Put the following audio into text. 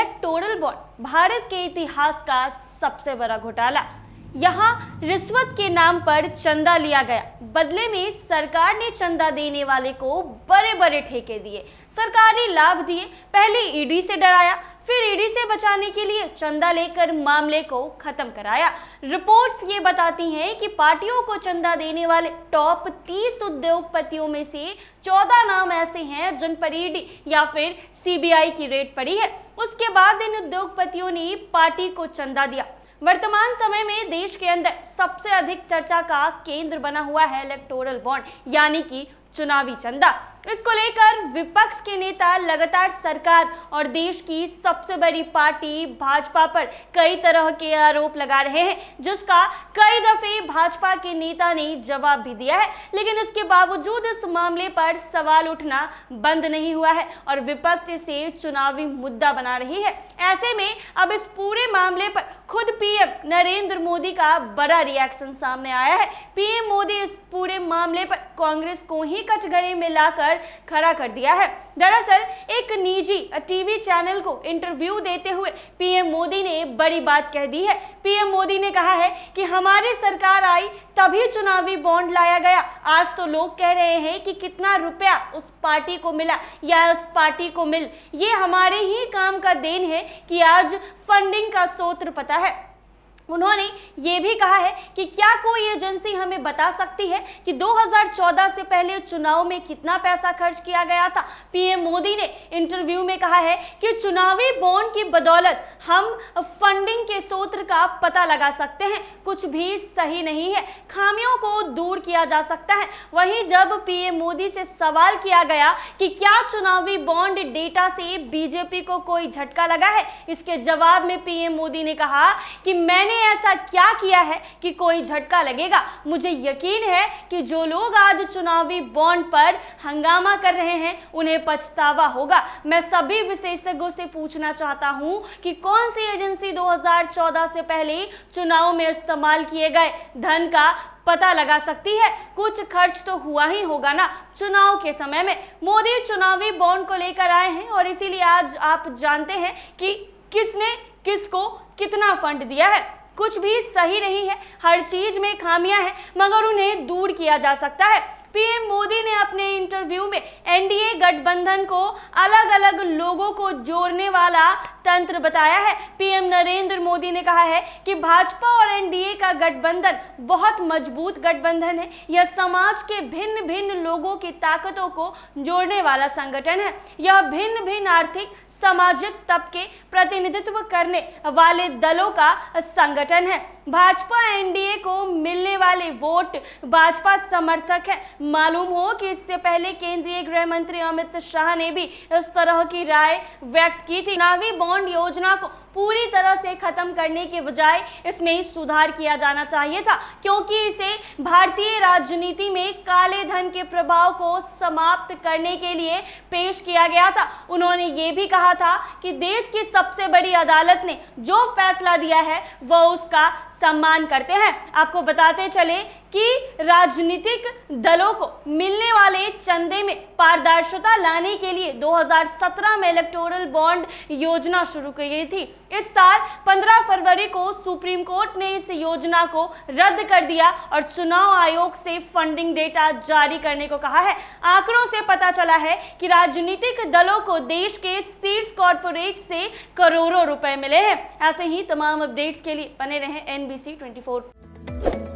Electoral bond Bharat के इतिहास का सबसे बड़ा घोटाला। यहाँ रिश्वत के नाम पर चंदा लिया गया, बदले में सरकार ने चंदा देने वाले को बड़े बड़े ठेके दिए, सरकारी लाभ दिए। पहले ईडी से डराया, फिर ईडी से बचाने के लिए चंदा लेकर मामले को खत्म कराया। रिपोर्ट्स ये बताती हैं कि पार्टियों को चंदा देने वाले टॉप 30 उद्योगपतियों में से 14 नाम ऐसे हैं जिन पर ईडी या फिर सीबीआई की रेड पड़ी है। उसके बाद इन उद्योगपतियों ने पार्टी को चंदा दिया। वर्तमान समय में देश के अंदर सबसे अधिक चर्चा का केंद्र बना हुआ है इलेक्टोरल बॉन्ड यानी कि चुनावी चंदा। इसको लेकर विपक्ष के नेता लगातार सरकार और देश की सबसे बड़ी पार्टी भाजपा पर कई तरह के आरोप लगा रहे हैं, जिसका कई दफे भाजपा के नेता ने जवाब भी दिया है। लेकिन इसके बावजूद इस मामले पर सवाल उठना बंद नहीं हुआ है और विपक्ष इसे चुनावी मुद्दा बना रही है। ऐसे में अब इस पूरे मामले पर खुद पीएम नरेंद्र मोदी का बड़ा रिएक्शन सामने आया है। पीएम मोदी इस पूरे मामले पर कांग्रेस को ही कटघरे में लाकर खड़ा कर दिया है। दरअसल एक निजी टीवी चैनल को इंटरव्यू देते हुए पीएम मोदी ने बड़ी बात कह दी है। पीएम मोदी ने कहा है कि हमारी सरकार आई तभी चुनावी बॉन्ड लाया गया। आज तो लोग कह रहे हैं कि कितना रुपया उस पार्टी को मिला या उस पार्टी को मिल, ये हमारे ही काम का देन है कि आज फंडिंग का स्रोत पता है। उन्होंने ये भी कहा है कि क्या कोई एजेंसी हमें बता सकती है कि 2014 से पहले चुनाव में कितना पैसा खर्च किया गया था। पीएम मोदी ने इंटरव्यू में कहा है कि चुनावी बॉन्ड की बदौलत हम फंडिंग के स्रोत का पता लगा सकते हैं। कुछ भी सही नहीं है, खामियों को दूर किया जा सकता है। वहीं जब पीएम मोदी से सवाल किया गया कि क्या चुनावी बॉन्ड डेटा से बीजेपी को कोई झटका लगा है, इसके जवाब में पीएम मोदी ने कहा कि मैंने ऐसा क्या किया है कि कोई झटका लगेगा। मुझे यकीन है कि जो लोग आज चुनावी बॉन्ड पर हंगामा कर रहे हैं उन्हें पछतावा होगा। मैं सभी विशेषज्ञों से पूछना चाहता हूं कि कौन सी एजेंसी 2014 से पहले चुनाव में इस्तेमाल किए गए धन का पता लगा सकती है। कुछ खर्च तो हुआ ही होगा ना चुनाव के समय में। मोदी चुनावी बॉन्ड को लेकर आए हैं और इसीलिए आज आप जानते हैं कि किसने किसको कितना फंड दिया है। कुछ भी सही नहीं है, हर चीज में खामियां हैं, मगर उन्हें दूर किया जा सकता है। पीएम मोदी ने अपने इंटरव्यू में एनडीए गठबंधन को अलग अलग लोगों को जोड़ने वाला तंत्र बताया है। पीएम नरेंद्र मोदी ने कहा है कि भाजपा और एनडीए का गठबंधन बहुत मजबूत गठबंधन है। यह समाज के भिन्न भिन्न लोगों की ताकतों को जोड़ने वाला संगठन है। यह भिन्न भिन्न आर्थिक सामाजिक तबके प्रतिनिधित्व करने वाले दलों का संगठन है। भाजपा एनडीए को मिलने वाले वोट भाजपा समर्थक है। मालूम हो कि इससे पहले केंद्रीय गृह मंत्री अमित शाह ने भी इस तरह की राय व्यक्त की थी। चुनावी बॉन्ड योजना को पूरी तरह से खत्म करने के बजाय इसमें सुधार किया जाना चाहिए था, क्योंकि इसे भारतीय राजनीति में काले धन के प्रभाव को समाप्त करने के लिए पेश किया गया था। उन्होंने ये भी कहा था कि देश की सबसे बड़ी अदालत ने जो फैसला दिया है वह उसका सम्मान करते हैं। आपको बताते चले कि राजनीतिक दलों को मिलने वाले चंदे में पारदर्शिता लाने के लिए 2017 में इलेक्टोरल बॉन्ड योजना शुरू की गई थी। इस साल 15 फरवरी को सुप्रीम कोर्ट ने इस योजना को रद्द कर दिया और चुनाव आयोग से फंडिंग डेटा जारी करने को कहा है। आंकड़ों से पता चला है कि राजनीतिक दलों को देश के शीर्ष कॉर्पोरेट से करोड़ों रुपए मिले हैं। ऐसे ही तमाम अपडेट्स के लिए बने रहें NBC 24।